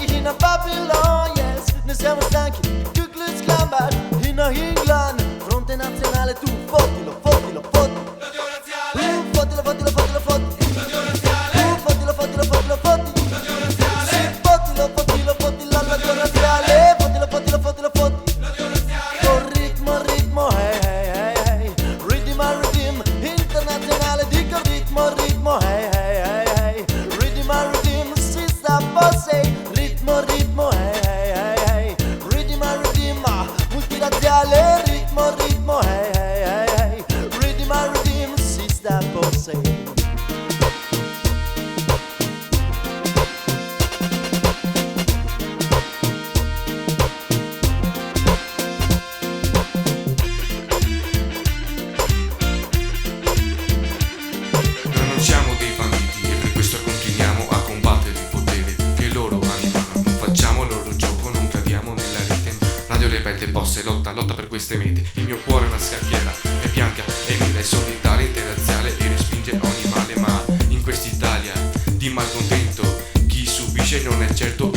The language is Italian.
in a Babylon, yes. Noi siamo stanchi di Ku Klux Klan, but in a England. Fronte nazionale, tu fottilo, fottilo, fottilo. L'odio razziale, Fottilo, fottilo, fottilo, fottilo. l'odio razziale, Fottilo, fottilo, fottilo, fottilo. l'odio razziale, Sì, fottilo, fottilo, fottilo, l'odio razziale. Fottilo, fottilo, fottilo, fottilo. l'odio razziale. Con ritmo, ritmo, hey, hey, hey, hey. Rhythm and rhythm, internazionale, dico ritmo, ritmo, hey, hey, hey, hey. Rhythm and rhythm, si sta bossy. Ritmo, ritmo, hey, hey, hey, hey. Rhythm and rhythm, multirazziale. Ritmo, ritmo, hey, hey, hey, hey. Rhythm and rhythm, si sta bossy. Noi non siamo dei banditi e per questo continuiamo a combattere il potere che loro animano. Non facciamo il loro gioco, non cadiamo nella rete. Radio Rebelde Bosse lotta, lotta per queste mete. Il mio cuore è una scacchiera, è bianca, è nera, è solitaria, interrazziale e respinge ogni male. Ma in quest'Italia di malcontento chi subisce non è certo